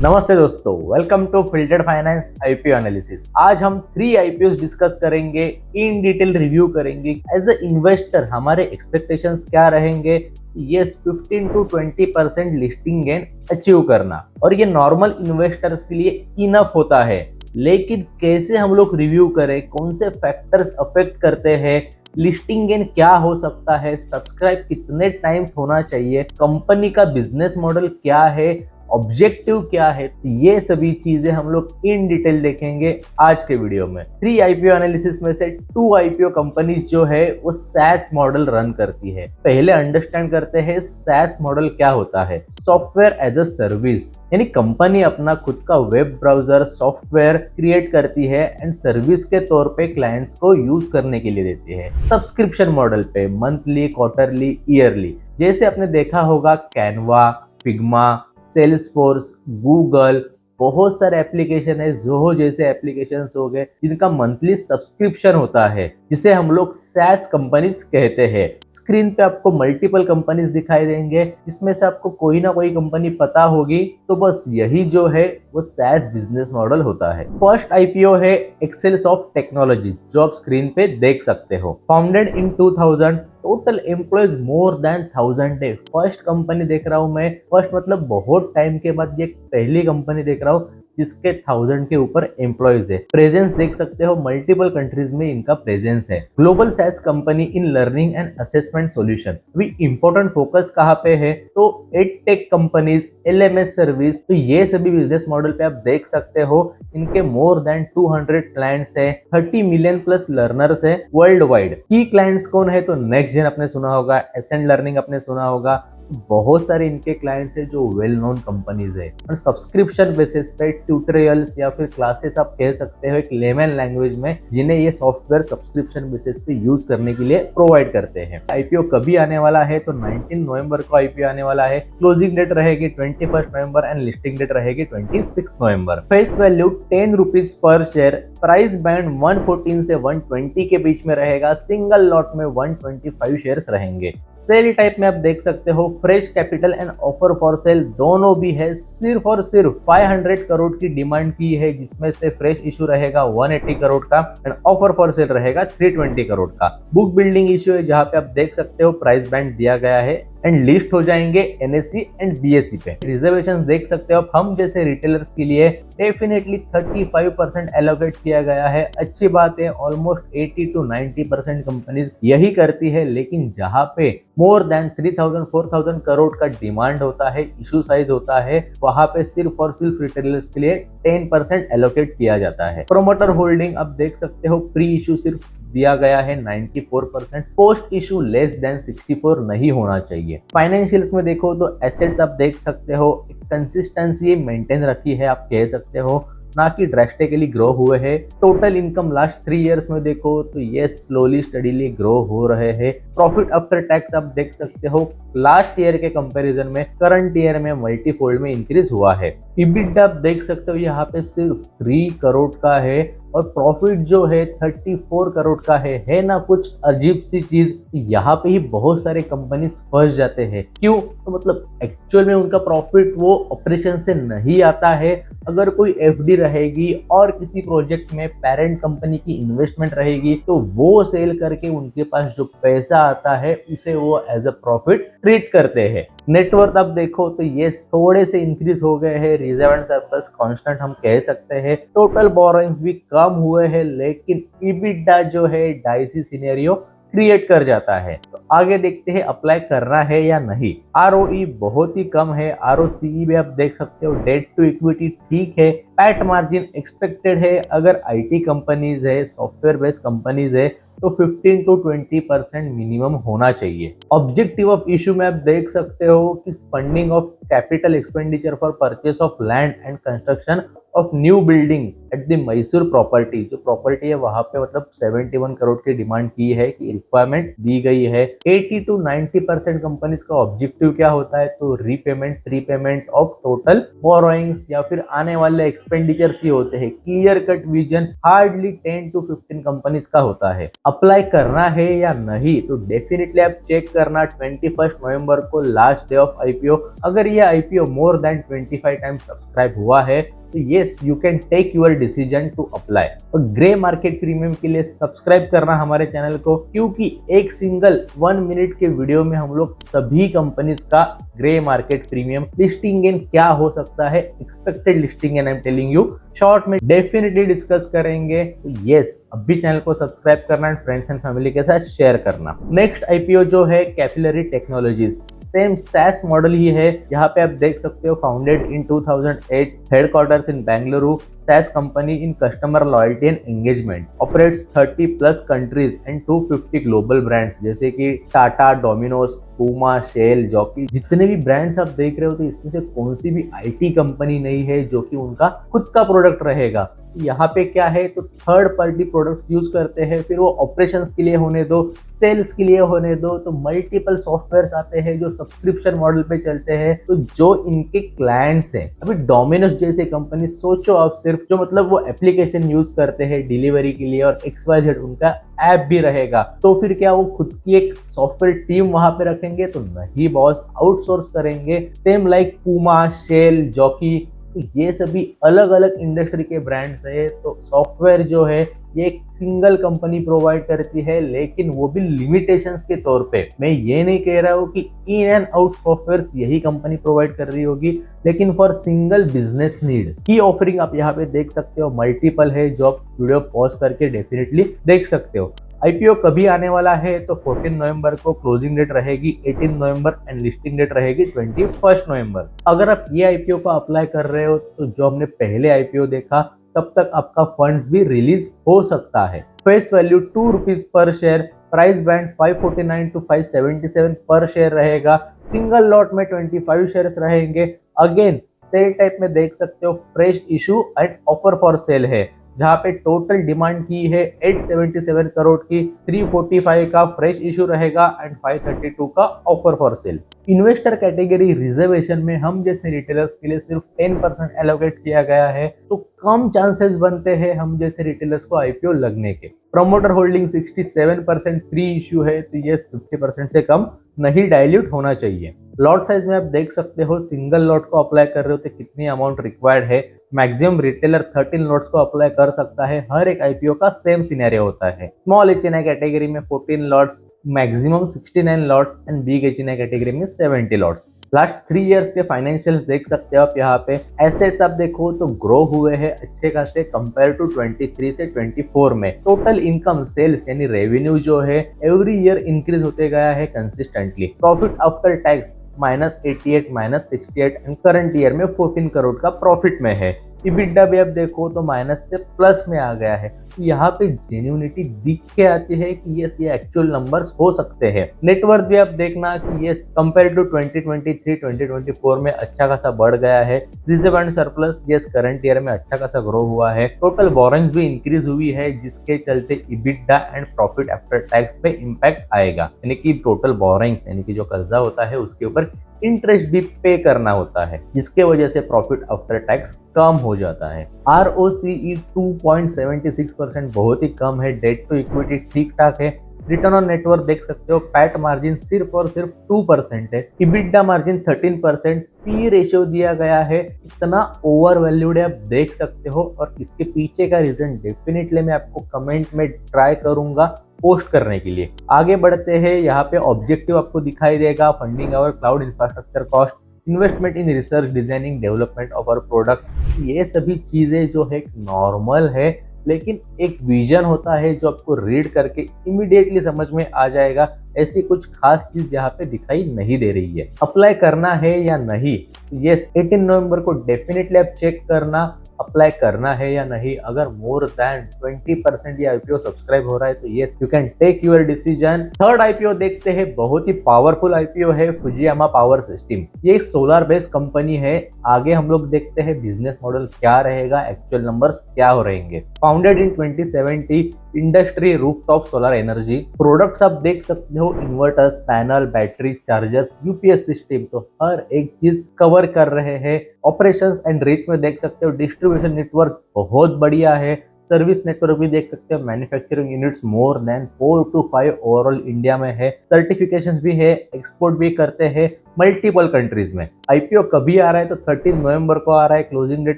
नमस्ते दोस्तों, welcome to filtered finance IPO analysis. आज हम 3 आईपीओ डिस्कस करेंगे, इन डिटेल रिव्यू करेंगे। एज अ इन्वेस्टर हमारे एक्सपेक्टेशंस क्या रहेंगे। Yes, 15 to 20% listing gain achieve करना, और ये नॉर्मल इन्वेस्टर्स के लिए इनफ होता है। लेकिन कैसे हम लोग रिव्यू करें, कौन से फैक्टर्स अफेक्ट करते हैं, लिस्टिंग गेन क्या हो सकता है, सब्सक्राइब कितने टाइम्स होना चाहिए, कंपनी का बिजनेस मॉडल क्या है, ऑब्जेक्टिव क्या है, ये सभी चीजें हम लोग इन डिटेल देखेंगे आज के वीडियो में। 3 आईपीओ एनालिसिस में से 2 आईपीओ कंपनीज जो है वो SaaS मॉडल रन करती है। पहले अंडरस्टैंड करते हैं SaaS मॉडल क्या होता है। सॉफ्टवेयर एज अ सर्विस, यानी कंपनी अपना खुद का वेब ब्राउजर सॉफ्टवेयर क्रिएट करती है एंड सर्विस के तौर पे क्लाइंट्स को यूज करने के लिए देती है। सब्सक्रिप्शन मॉडल पे मंथली, क्वार्टरली, ईयरली, जैसे आपने देखा होगा कैनवा, फिग्मा, सेल्सफोर्स, गूगल, बहुत सारे एप्लीकेशन है, जोहो जैसे एप्लीकेशंस हो गए जिनका मंथली सब्सक्रिप्शन होता है, जिसे हम लोग SaaS कंपनीज कहते हैं। स्क्रीन पे आपको मल्टीपल कंपनीज दिखाई देंगे, इसमें से आपको कोई ना कोई कंपनी पता होगी, तो बस यही जो है वो SaaS बिजनेस मॉडल होता है। फर्स्ट आईपीओ है एक्सेलसॉफ्ट टेक्नोलॉजी, जो आप स्क्रीन पे देख सकते हो। फाउंडेड इन 2000, टोटल एम्प्लॉयज मोर देन 1000 है। फर्स्ट कंपनी देख रहा हूं मैं, फर्स्ट मतलब बहुत टाइम के बाद ये पहली कंपनी देख रहा हूं जिसके 1000 के ऊपर एम्प्लॉयज है। प्रेजेंस देख सकते हो, मल्टीपल कंट्रीज में इनका प्रेजेंस है। Global SaaS company in learning and assessment solution. अभी इंपॉर्टेंट फोकस कहाँ पे है, तो एडटेक कंपनीज, LMS सर्विस, तो ये सभी बिजनेस मॉडल पे आप देख सकते हो। इनके मोर देन 200 क्लाइंट्स है, 30 मिलियन प्लस लर्नर्स है वर्ल्ड वाइड। की क्लाइंट्स कौन है, तो नेक्स्ट जेन आपने सुना होगा, एसेंट लर्निंग आपने सुना होगा। बहुत सारे इनके क्लाइंट्स है जो वेल नोन कंपनीज है, और सब्सक्रिप्शन बेसिस पे ट्यूटोरियल्स या फिर क्लासेस आप कह सकते हो एक लेमन लैंग्वेज में, जिन्हें ये सॉफ्टवेयर सब्सक्रिप्शन बेसिस पे यूज करने के लिए प्रोवाइड करते हैं। आईपीओ कभी आने वाला है, तो 19 नवंबर को आईपीओ आने वाला है। क्लोजिंग डेट रहेगी 21 नवंबर एंड लिस्टिंग डेट रहेगी 26 नवंबर। फेस वैल्यू 10 रुपीज पर शेयर, प्राइस बैंड 114 से 120 के बीच में रहेगा। सिंगल लॉट में 125 शेयर्स रहेंगे। सेल टाइप में आप देख सकते हो fresh capital and offer for sale दोनों भी है। सिर्फ और सिर्फ 500 करोड़ की डिमांड की है, जिसमें से फ्रेश इशू रहेगा 180 करोड़ का एंड ऑफर फॉर सेल रहेगा 320 करोड़ का। बुक बिल्डिंग इशू है, जहां पे आप देख सकते हो प्राइस बैंड दिया गया है एंड लिस्ट हो जाएंगे NSE एंड BSE पे। रिजर्वेशन देख सकते हो, हम जैसे रिटेलर्स के लिए डेफिनेटली 35% एलोकेट किया गया है। अच्छी बात है, ऑलमोस्ट 80 to 90% कंपनीज यही करती है। लेकिन जहां पे मोर देन 3000 4000 करोड़ का डिमांड होता है, इशू साइज होता है, वहां पे सिर्फ और सिर्फ रिटेलर्स के लिए 10% एलोकेट किया जाता है। प्रोमोटर होल्डिंग आप देख सकते हो, प्री इशू सिर्फ दिया गया है 94%, पोस्ट इशू लेस देन 64 नहीं होना चाहिए। फाइनेंशियल्स में देखो तो एसेट्स आप देख सकते हो, कंसिस्टेंसी मेंटेन रखी है, आप कह सकते हो, ना कि ड्रेस्टिकली ग्रो हुए हैं। टोटल इनकम लास्ट 3 इयर्स में देखो तो ये स्लोली स्टडीली ग्रो हो रहे हैं। प्रॉफिट आफ्टर टैक्स आप देख सकते हो, लास्ट ईयर के कंपैरिजन में करंट ईयर में मल्टीफोल्ड में इंक्रीज हुआ है। EBITDA आप देख सकते हो, यहाँ पे सिर्फ 3 करोड़ का है और प्रॉफिट जो है 34 करोड़ का है ना कुछ अजीब सी चीज। यहाँ पे ही बहुत सारे कंपनीज फंस जाते हैं। क्यों, तो मतलब एक्चुअल में उनका प्रॉफिट वो ऑपरेशन से नहीं आता है। अगर कोई FD रहेगी और किसी प्रोजेक्ट में पेरेंट कंपनी की इन्वेस्टमेंट रहेगी, तो वो सेल करके उनके पास जो पैसा आता है उसे वो एज अ प्रॉफिट ट्रीट करते हैं। नेटवर्थ आप देखो तो ये थोड़े से इंक्रीज हो गए हैं। रिजर्व एंड सरप्लस कांस्टेंट हम कह सकते हैं। टोटल बोरोइंग्स भी कम हुए हैं, लेकिन EBITDA जो है डाइसी सिनेरियो क्रिएट कर जाता है। तो आगे देखते हैं अप्लाई करना है या नहीं। ROE बहुत ही कम है। ROCE भी आप देख सकते हो, डेट टू इक्विटी ठीक है। पैट मार्जिन एक्सपेक्टेड है। अगर IT कंपनीज है, सॉफ्टवेयर बेस्ड कंपनीज है, तो 15 to 20% मिनिमम होना चाहिए। ऑब्जेक्टिव ऑफ इशू में आप देख सकते हो कि funding of capital expenditure for purchase of land and construction of new building at the Mysore property. जो प्रॉपर्टी है वहां पे मतलब 71 करोड़ की डिमांड की है, कि रिक्वायरमेंट दी गई है। 80 to 90% कंपनीज का ऑब्जेक्टिव क्या होता है, तो रीपेमेंट ऑफ टोटल बोरोइंग्स या फिर आने वाले एक्सपेंडिचर्स ही होते हैं। Clear cut vision hardly 10 to 15 companies का होता है। अप्लाई करना है या नहीं, तो डेफिनेटली आप चेक करना 21 नवंबर को लास्ट डे ऑफ आईपीओ। अगर ये IPO more than 25 times subscribe हुआ है तो yes you can take your decision to apply. और ग्रे मार्केट प्रीमियम के लिए सब्सक्राइब करना हमारे चैनल को, क्योंकि एक सिंगल 1 मिनट के वीडियो में हम लोग सभी कंपनीज का ग्रे मार्केट प्रीमियम लिस्टिंग इन क्या हो सकता है, expected listing in I am telling you short में डेफिनेटली डिस्कस करेंगे। तो यस अभी चैनल को सब्सक्राइब करना एंड फ्रेंड्स एंड फैमिली के साथ शेयर करना। नेक्स्ट आईपीओ जो है capillary technologies, same SaaS model ही है। यहाँ पे आप देख सकते हो founded in 2008, headquarters in Bangalore, SaaS company in customer loyalty and engagement, operates 30+ countries and 250 global brands जैसे कि Tata, Domino's, Puma, Shell, Jockey. जितने भी ब्रांड्स आप देख रहे हो तो इसमें से कौन सी भी आईटी कंपनी नहीं है जो कि उनका खुद का प्रोडक्ट रहेगा। यहाँ पे क्या है तो थर्ड पार्टी प्रोडक्ट्स यूज करते हैं, फिर वो ऑपरेशंस के लिए होने दो, सेल्स के लिए होने दो, तो मल्टीपल सॉफ्टवेयर्स आते हैं जो सब्सक्रिप्शन मॉडल पे चलते हैं। तो जो इनके क्लाइंट्स हैं, अभी डोमिनोज जैसे कंपनी सोचो आप, सिर्फ जो मतलब वो एप्लीकेशन यूज करते हैं डिलीवरी के लिए और XYZ उनका ऐप भी रहेगा, तो फिर क्या वो खुद की एक सॉफ्टवेयर टीम वहां पे रखेंगे? तो नहीं बॉस, आउटसोर्स करेंगे। Same like Puma, Shell, Jockey, ये सभी अलग अलग इंडस्ट्री के ब्रांड्स है। तो सॉफ्टवेयर जो है ये एक सिंगल कंपनी प्रोवाइड करती है, लेकिन वो भी लिमिटेशंस के तौर पे। मैं ये नहीं कह रहा हूँ कि इन एंड आउट सॉफ्टवेयर यही कंपनी प्रोवाइड कर रही होगी, लेकिन फॉर सिंगल बिजनेस नीड की ऑफरिंग आप यहाँ पे देख सकते हो, मल्टीपल है जो आप वीडियो पॉज करके डेफिनेटली देख सकते हो। आईपीओ कभी आने वाला है तो 14 नवंबर को क्लोजिंग डेट रहेगी, 18 नवंबर एंड लिस्टिंग डेट रहेगी 21 नवंबर। अगर आप ये आईपीओ को अप्लाई कर रहे हो तो जो हमने पहले आईपीओ देखा तब तक आपका फंड्स भी रिलीज हो सकता है। फेस वैल्यू 2 रुपीज पर शेयर, प्राइस बैंड 549 to 577 पर शेयर रहेगा। सिंगल लॉट में 25 शेयर्स रहेंगे। अगेन सेल टाइप में देख सकते हो fresh issue and offer for sale है, जहां पे टोटल डिमांड की है 877 करोड़ की, 345 का फ्रेश इशू रहेगा एंड 532 का offer for sale. Investor category reservation में हम जैसे रिटेलर्स के लिए सिर्फ 10% एलोकेट किया गया है, तो कम चांसेस बनते हैं हम जैसे रिटेलर्स को आईपीओ लगने के। प्रमोटर होल्डिंग 67% फ्री इश्यू है, तो ये 50% से कम नहीं डाइल्यूट होना चाहिए। लॉट साइज में आप देख सकते हो, सिंगल लॉट को अप्लाई कर रहे हो तो कितनी अमाउंट रिक्वायर्ड है। मैक्सिमम रिटेलर 13 लॉट्स को अप्लाई कर सकता है। हर एक आईपीओ का सेम सिनेरियो होता है। स्मॉल एचएनआई कैटेगरी में 14 lots, maximum 69 lots and big HNI category में 70 लॉट्स। लास्ट 3 इयर्स के फाइनेंशियल्स देख सकते हो आप यहाँ पे। एसेट्स आप देखो तो ग्रो हुए हैं अच्छे खासे कंपेयर टू 23 से 24 में। टोटल इनकम सेल्स यानी रेवेन्यू जो है एवरी ईयर इंक्रीज होते गया है consistently. Profit after tax -88, -68 and current year में 14 करोड़ का प्रॉफिट में है। EBITDA भी आप देखो तो माइनस से प्लस में आ गया है। तो यहाँ पे जेन्युइनिटी दिख के आती है कि यस ये एक्चुअल नंबर्स हो सकते हैं। नेटवर्थ भी आप देखना कि यस कंपेयर टू 2023-2024 में अच्छा खासा बढ़ गया है। Reserve and surplus yes current year में अच्छा खासा ग्रो हुआ है। टोटल बोरिंग्स भी इंक्रीज हुई है, जिसके चलते EBITDA and profit after tax पे इम्पैक्ट आएगा। यानी कि टोटल बोरिंग्स यानी कि जो कर्जा होता है उसके ऊपर इंटरेस्ट भी पे करना होता है, जिसके वजह से प्रॉफिट आफ्टर टैक्स कम हो जाता है। ROCE 2.76% बहुत ही कम है। डेट टू इक्विटी ठीक ठाक है। रिटर्न ऑन नेटवर्थ देख सकते हो, पैट मार्जिन सिर्फ और सिर्फ 2% है। EBITDA मार्जिन 13%, पी रेशियो दिया गया है। इतना ओवर वैल्यूड है आप देख सकते हो, और इसके पीछे का रीजन डेफिनेटली मैं आपको कमेंट में ट्राई करूंगा पोस्ट करने के लिए। आगे बढ़ते हैं, यहाँ पे ऑब्जेक्टिव आपको दिखाई देगा, funding our cloud infrastructure cost, investment in research designing development of our product. ये सभी चीजें जो है नॉर्मल है, लेकिन एक विजन होता है जो आपको रीड करके इमीडिएटली समझ में आ जाएगा। ऐसी कुछ खास चीज यहाँ पे दिखाई नहीं दे रही है। अप्लाई करना है या नहीं, यस 18 नवंबर को डेफिनेटली आप चेक करना अप्लाई करना है या नहीं। अगर मोर देन 20% ये आईपीओ सब्सक्राइब हो रहा है तो yes you can take your decision. Third IPO देखते हैं, बहुत ही पावरफुल आईपीओ है, फुजियामा पावर सिस्टम। ये एक सोलर बेस्ड कंपनी है। आगे हम लोग देखते हैं बिजनेस मॉडल क्या रहेगा, एक्चुअल नंबर्स क्या हो रहेंगे। Founded in 2070, industry rooftop solar energy. Products आप देख सकते हो, inverters, panel, battery, chargers, UPS system, तो हर एक चीज कवर कर रहे हैं। ऑपरेशंस एंड रीच में देख सकते हो, डिस्ट्रीब्यूशन नेटवर्क बहुत बढ़िया है। सर्विस नेटवर्क भी देख सकते हो, manufacturing units more than 4 to 5 overall India में है, सर्टिफिकेशंस भी है, एक्सपोर्ट भी करते हैं मल्टीपल कंट्रीज में। आईपीओ कभी आ रहा है तो 13 नवंबर को आ रहा है, क्लोजिंग डेट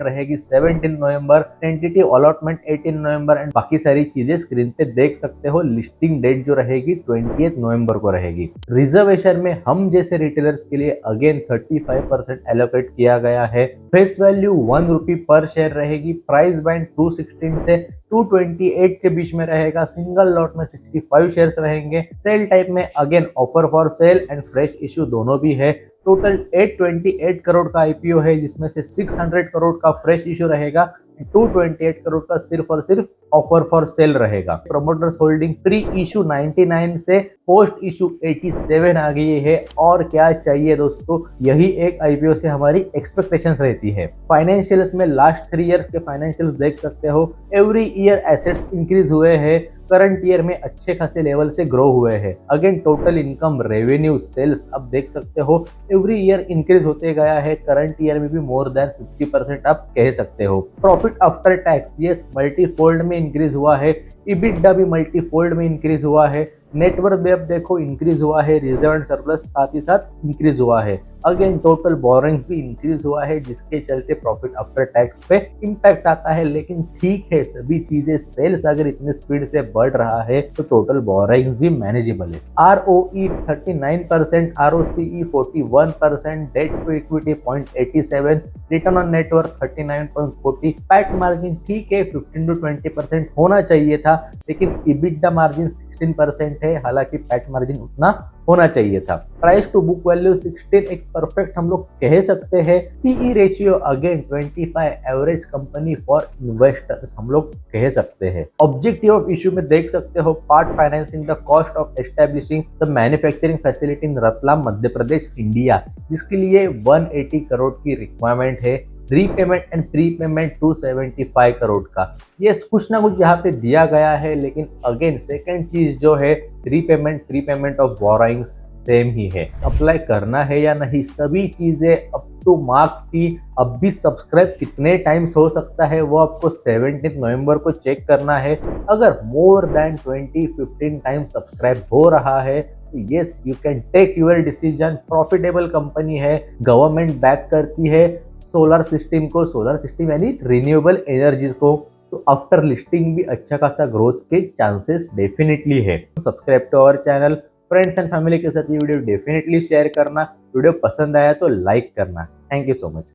रहेगी 17 नवंबर, टेंटेटिव अलॉटमेंट 18 नवंबर एंड बाकी सारी चीजें स्क्रीन पे देख सकते हो। लिस्टिंग डेट जो रहेगी 20 नवंबर को रहेगी। रिजर्वेशन में हम जैसे रिटेलर्स के लिए अगेन 35% एलोकेट किया गया है। फेस वैल्यू 1 रुपी पर शेयर रहेगी। प्राइस बैंड 216 से 228 के बीच में रहेगा। सिंगल लॉट में 65 शेयर्स रहेंगे। सेल टाइप में again offer for sale and fresh issue दोनों भी है। टोटल 828 करोड़ का आईपीओ है, जिसमें से 600 करोड़ का फ्रेश इश्यू रहेगा, 228 करोड़ का सिर्फ और सिर्फ ऑफर फॉर सेल रहेगा। प्रोमोटर्स होल्डिंग प्री इशू 99 से पोस्ट इशू 87 आ गई है। और क्या चाहिए दोस्तों, यही एक आईपीओ से हमारी एक्सपेक्टेशंस रहती है। फाइनेंशियल्स में लास्ट 3 इयर्स के फाइनेंशियल्स देख सकते हो। एवरी ईयर एसेट्स इंक्रीज हुए हैं, करंट ईयर में अच्छे खासे लेवल से ग्रो हुए हैं। Again total income, revenue, sales अब देख सकते हो एवरी ईयर इंक्रीज होते गया है। करंट ईयर में भी मोर देन 50% आप कह सकते हो। प्रॉफिट आफ्टर टैक्स ये मल्टीफोल्ड में इंक्रीज हुआ है। इबिटडा भी मल्टीफोल्ड में इंक्रीज हुआ है। नेटवर्क भी अब देखो इंक्रीज हुआ है। रिजर्व एंड सरप्लस साथ ही साथ इंक्रीज हुआ है। अगेन टोटल बोरिंग भी इंक्रीज हुआ है, जिसके चलते प्रॉफिट आफ्टर टैक्स पे इम्पैक्ट आता है। लेकिन ठीक है, सभी चीजें, सेल्स अगर इतने स्पीड से बढ़ रहा है तो टोटल बोरिंग्स भी मैनेजेबल है। ROE 39%, ROCE 41%, debt to equity 0.87, return on network 39.40, PAT margin ठीक है 15 to 20% होना चाहिए था, लेकिन इबिटडा मार्जिन 16% है, हालांकि पैट मार्जिन उतना होना चाहिए था। प्राइस टू बुक वैल्यू 16 एक परफेक्ट हम लोग कह सकते हैं। PE ratio again 25, average company for investors हम लोग कह सकते हैं। ऑब्जेक्टिव ऑफ इशू में देख सकते हो, part financing the cost of establishing the manufacturing facility in Ratlam Madhya Pradesh India, जिसके लिए 180 करोड़ की रिक्वायरमेंट है। रीपेमेंट एंड प्रीपेमेंट 275 करोड़ का, ये कुछ ना कुछ यहाँ पे दिया गया है। लेकिन अगेन सेकंड चीज जो है, repayment prepayment of borrowings same ही है। अप्लाई करना है या नहीं, सभी चीजें अप टू मार्क थी। अब भी सब्सक्राइब कितने टाइम्स हो सकता है वो आपको 17 नवंबर को चेक करना है। अगर मोर देन 15 टाइम्स सब्सक्राइब हो रहा है, yes you can take your decision. Profitable company है, गवर्नमेंट बैक करती है सोलर सिस्टम को, सोलर सिस्टम यानी रिन्यूएबल एनर्जीज को, तो आफ्टर लिस्टिंग भी अच्छा खासा ग्रोथ के चांसेस डेफिनेटली है। Subscribe to our channel, friends and family के साथ ये वीडियो डेफिनेटली शेयर करना। वीडियो पसंद आया तो लाइक करना। Thank you so much.